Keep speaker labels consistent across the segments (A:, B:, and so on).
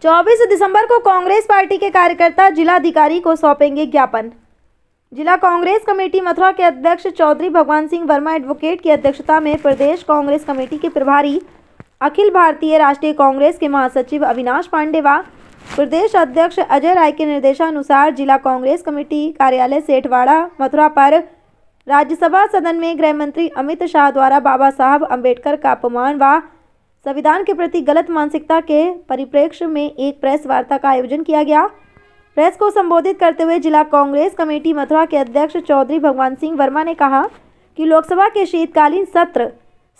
A: 24 दिसंबर को कांग्रेस पार्टी के कार्यकर्ता जिलाधिकारी को सौंपेंगे ज्ञापन। जिला कांग्रेस कमेटी मथुरा के अध्यक्ष चौधरी भगवान सिंह वर्मा एडवोकेट की अध्यक्षता में प्रदेश कांग्रेस कमेटी के प्रभारी अखिल भारतीय राष्ट्रीय कांग्रेस के महासचिव अविनाश पांडे व प्रदेश अध्यक्ष अजय राय के निर्देशानुसार जिला कांग्रेस कमेटी कार्यालय सेठवाड़ा मथुरा पर राज्यसभा सदन में गृह मंत्री अमित शाह द्वारा बाबा साहब अम्बेडकर का अपमान व संविधान के प्रति गलत मानसिकता के परिप्रेक्ष्य में एक प्रेस वार्ता का आयोजन किया गया। प्रेस को संबोधित करते हुए जिला कांग्रेस कमेटी मथुरा के अध्यक्ष चौधरी भगवान सिंह वर्मा ने कहा कि लोकसभा के शीतकालीन सत्र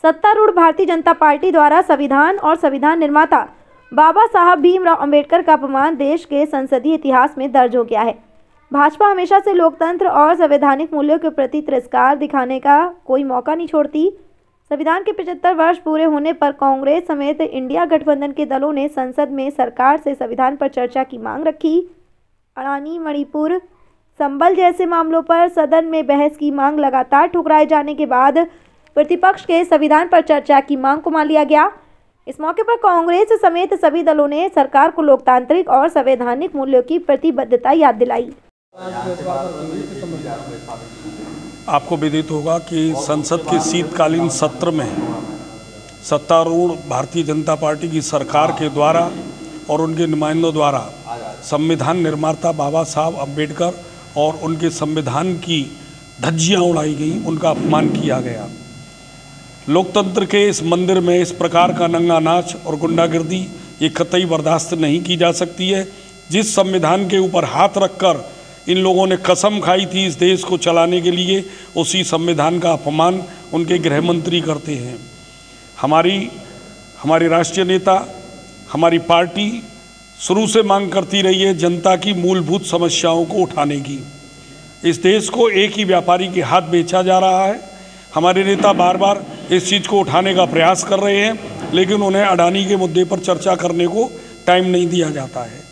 A: सत्तारूढ़ भारतीय जनता पार्टी द्वारा संविधान और संविधान निर्माता बाबा साहब भीमराव अम्बेडकर का अपमान देश के संसदीय इतिहास में दर्ज हो गया है। भाजपा हमेशा से लोकतंत्र और संवैधानिक मूल्यों के प्रति तिरस्कार दिखाने का कोई मौका नहीं छोड़ती। संविधान के 75 वर्ष पूरे होने पर कांग्रेस समेत इंडिया गठबंधन के दलों ने संसद में सरकार से संविधान पर चर्चा की मांग रखी। अडानी, मणिपुर, संबल जैसे मामलों पर सदन में बहस की मांग लगातार ठुकराए जाने के बाद प्रतिपक्ष के संविधान पर चर्चा की मांग को मान लिया गया। इस मौके पर कांग्रेस समेत सभी दलों ने सरकार को लोकतांत्रिक और संवैधानिक मूल्यों की प्रतिबद्धता याद दिलाई।
B: आपको विदित होगा कि संसद के शीतकालीन सत्र में सत्तारूढ़ भारतीय जनता पार्टी की सरकार के द्वारा और उनके नुमाइंदों द्वारा संविधान निर्माता बाबा साहब अम्बेडकर और उनके संविधान की धज्जियां उड़ाई गई, उनका अपमान किया गया। लोकतंत्र के इस मंदिर में इस प्रकार का नंगा नाच और गुंडागर्दी ये कतई बर्दाश्त नहीं की जा सकती है। जिस संविधान के ऊपर हाथ रखकर इन लोगों ने कसम खाई थी इस देश को चलाने के लिए, उसी संविधान का अपमान उनके गृह मंत्री करते हैं। हमारी राष्ट्रीय नेता, हमारी पार्टी शुरू से मांग करती रही है जनता की मूलभूत समस्याओं को उठाने की। इस देश को एक ही व्यापारी के हाथ बेचा जा रहा है। हमारे नेता बार बार इस चीज़ को उठाने का प्रयास कर रहे हैं, लेकिन उन्हें अडानी के मुद्दे पर चर्चा करने को टाइम नहीं दिया जाता है।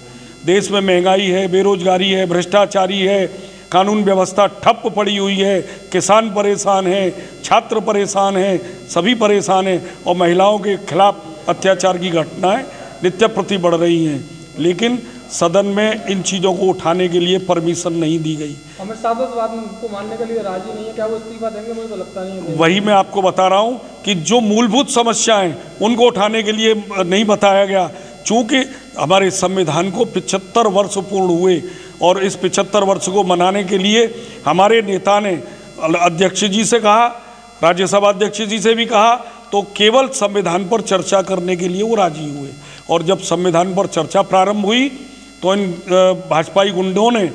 B: देश में महंगाई है, बेरोजगारी है, भ्रष्टाचारी है, कानून व्यवस्था ठप पड़ी हुई है, किसान परेशान हैं, छात्र परेशान हैं, सभी परेशान हैं और महिलाओं के खिलाफ अत्याचार की घटनाएं नित्य प्रति बढ़ रही हैं, लेकिन सदन में इन चीज़ों को उठाने के लिए परमिशन नहीं दी गई।
C: अमित शाह इस बात को मानने के लिए राजी नहीं है, क्या वो इस्तीफा देंगे? मुझे तो लगता नहीं है।
B: वही मैं आपको बता रहा हूँ कि जो मूलभूत समस्याएं उनको उठाने के लिए नहीं बताया गया। चूँकि हमारे संविधान को 75 वर्ष पूर्ण हुए और इस 75 वर्ष को मनाने के लिए हमारे नेता ने अध्यक्ष जी से कहा, राज्यसभा अध्यक्ष जी से भी कहा, तो केवल संविधान पर चर्चा करने के लिए वो राजी हुए। और जब संविधान पर चर्चा प्रारंभ हुई तो इन भाजपाई गुंडों ने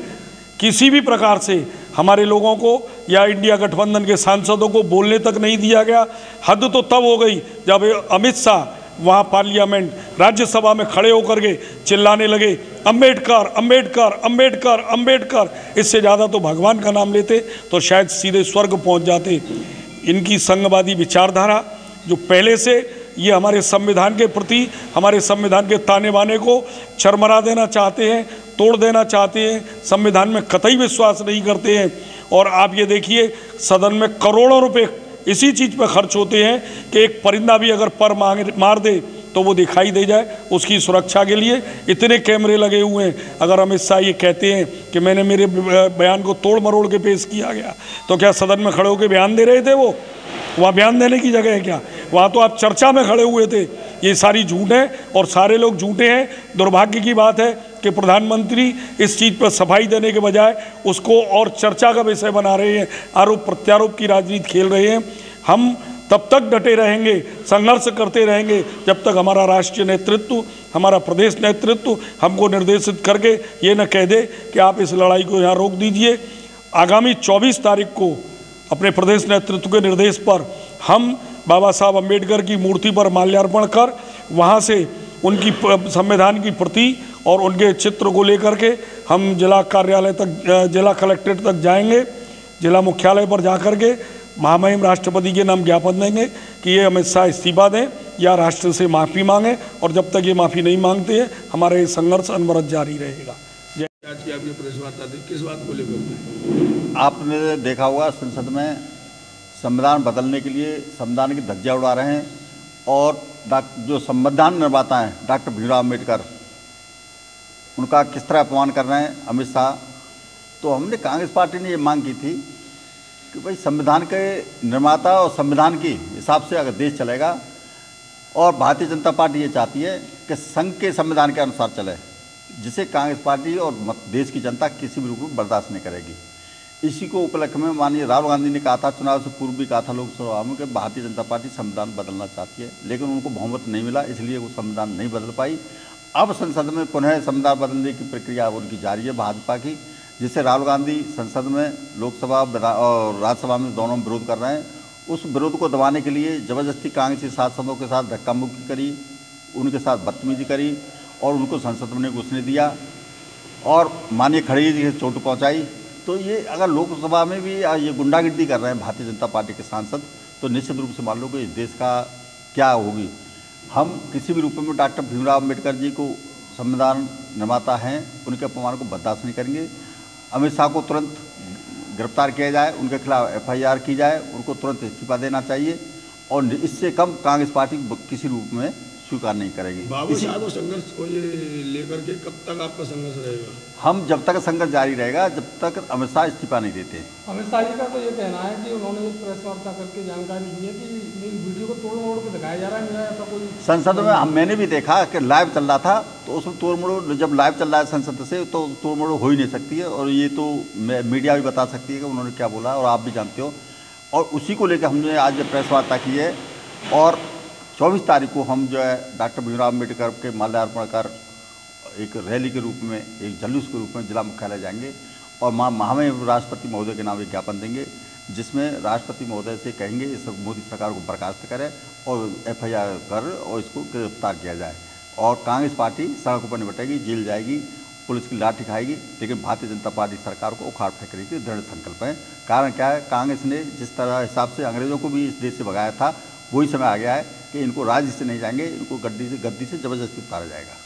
B: किसी भी प्रकार से हमारे लोगों को या इंडिया गठबंधन के सांसदों को बोलने तक नहीं दिया गया। हद तो तब हो गई जब अमित शाह वहाँ पार्लियामेंट राज्यसभा में खड़े होकर के चिल्लाने लगे, अम्बेडकर अम्बेडकर अम्बेडकर अम्बेडकर। इससे ज़्यादा तो भगवान का नाम लेते तो शायद सीधे स्वर्ग पहुँच जाते। इनकी संघवादी विचारधारा जो पहले से ये हमारे संविधान के प्रति, हमारे संविधान के ताने बाने को चरमरा देना चाहते हैं, तोड़ देना चाहते हैं, संविधान में कतई विश्वास नहीं करते हैं। और आप ये देखिए सदन में करोड़ों रुपए इसी चीज़ पर खर्च होते हैं कि एक परिंदा भी अगर पर मार दे तो वो दिखाई दे जाए। उसकी सुरक्षा के लिए इतने कैमरे लगे हुए हैं। अगर अमित शाह ये कहते हैं कि मैंने मेरे बयान को तोड़ मरोड़ के पेश किया गया, तो क्या सदन में खड़े होकर बयान दे रहे थे? वो वहाँ बयान देने की जगह है क्या? वहाँ तो आप चर्चा में खड़े हुए थे। ये सारी झूठ है और सारे लोग झूठे हैं। दुर्भाग्य की बात है कि प्रधानमंत्री इस चीज़ पर सफाई देने के बजाय उसको और चर्चा का विषय बना रहे हैं, आरोप प्रत्यारोप की राजनीति खेल रहे हैं। हम तब तक डटे रहेंगे, संघर्ष करते रहेंगे जब तक हमारा राष्ट्रीय नेतृत्व, हमारा प्रदेश नेतृत्व हमको निर्देशित करके ये न कह दे कि आप इस लड़ाई को यहाँ रोक दीजिए। आगामी 24 तारीख को अपने प्रदेश नेतृत्व के निर्देश पर हम बाबा साहब अम्बेडकर की मूर्ति पर माल्यार्पण कर वहाँ से उनकी संविधान की प्रति और उनके चित्र को लेकर के हम जिला कार्यालय तक, जिला कलेक्ट्रेट तक जाएंगे। जिला मुख्यालय पर जाकर के महामहिम राष्ट्रपति के नाम ज्ञापन देंगे कि ये अमित शाह इस्तीफा दें या राष्ट्र से माफ़ी मांगें। और जब तक ये माफ़ी नहीं मांगते हैं हमारा ये संघर्ष अनवरत जारी रहेगा।
D: आज की आपने प्रेस वार्ता दी, किस बात को लेकर?
E: आपने देखा होगा संसद में संविधान बदलने के लिए संविधान की धज्जियां उड़ा रहे हैं और जो संविधान निर्माता हैं डॉक्टर भीमराव अम्बेडकर, उनका किस तरह अपमान कर रहे हैं अमित शाह। तो हमने कांग्रेस पार्टी ने ये मांग की थी कि भाई संविधान के निर्माता और संविधान के हिसाब से अगर देश चलेगा, और भारतीय जनता पार्टी ये चाहती है कि संघ के संविधान के अनुसार चले, जिसे कांग्रेस पार्टी और देश की जनता किसी भी रूप में बर्दाश्त नहीं करेगी। इसी को उपलक्ष्य में माननीय राहुल गांधी ने कहा था, चुनाव से पूर्व भी कहा था लोकसभा में, कि भारतीय जनता पार्टी संविधान बदलना चाहती है, लेकिन उनको बहुमत नहीं मिला, इसलिए वो संविधान नहीं बदल पाई। अब संसद में पुनः संविधान बदलने की प्रक्रिया उनकी जारी है भाजपा की, जिससे राहुल गांधी संसद में, लोकसभा और राज्यसभा में दोनों में विरोध कर रहे हैं। उस विरोध को दबाने के लिए ज़बरदस्ती कांग्रेसी सांसदों के साथ धक्का मुक्की करी, उनके साथ बदतमीजी करी और उनको संसद में घुसने दिया और माननीय खड़गे जी से चोट पहुंचाई। तो ये अगर लोकसभा में भी ये गुंडागिर्दी कर रहे हैं भारतीय जनता पार्टी के सांसद, तो निश्चित रूप से मान लो कि इस देश का क्या होगी। हम किसी भी रूप में डॉक्टर भीमराव अम्बेडकर जी को संविधान निर्माता हैं, उनके अपमान को बर्दाश्त नहीं करेंगे। अमित शाह को तुरंत गिरफ्तार किया जाए, उनके खिलाफ FIR की जाए, उनको तुरंत इस्तीफा देना चाहिए और इससे कम कांग्रेस पार्टी किसी रूप में स्वीकार नहीं करेगी।
D: बाबू साहब संघर्ष को ये लेकर के कब तक आपका संघर्ष रहेगा?
E: हम जब तक संघर्ष जारी रहेगा, जब तक अमित शाह इस्तीफा नहीं देते।
C: अमित शाह जी का तो ये कहना है कि उन्होंने एक प्रेस वार्ता करके जानकारी दी है कि मेरी वीडियो को तोड़ मोड़ के दिखाया जा रहा है, मेरा ऐसा कोई
E: संसद में मैंने भी देखा कि लाइव चल रहा था, तो उसमें तोड़ मोड़, जब लाइव चल रहा है संसद से, तो तोड़ मोड़ हो ही नहीं सकती है। और ये तो मीडिया भी बता सकती है कि उन्होंने क्या बोला, और आप भी जानते हो। और उसी को लेकर हमने आज प्रेस वार्ता की है और 24 तारीख को हम जो है डॉक्टर भीमराव अम्बेडकर के माल्यार्पण कर एक रैली के रूप में, एक जुलूस के रूप में जिला मुख्यालय जाएंगे और महामहिम राष्ट्रपति महोदय के नाम एक ज्ञापन देंगे, जिसमें राष्ट्रपति महोदय से कहेंगे इस मोदी सरकार को बर्खास्त करें और FIR कर और इसको गिरफ्तार किया जाए। और कांग्रेस पार्टी सड़कों पर निपटेगी, जेल जाएगी, पुलिस की लाठी खाएगी, लेकिन भारतीय जनता पार्टी सरकार को उखाड़ फेंकने के दृढ़ संकल्प है। कारण क्या है, कांग्रेस ने जिस तरह हिसाब से अंग्रेज़ों को भी इस देश से भगाया था, वही समय आ गया है कि इनको राज्य से नहीं जाएंगे, इनको गद्दी से ज़बरदस्ती उतारा जाएगा।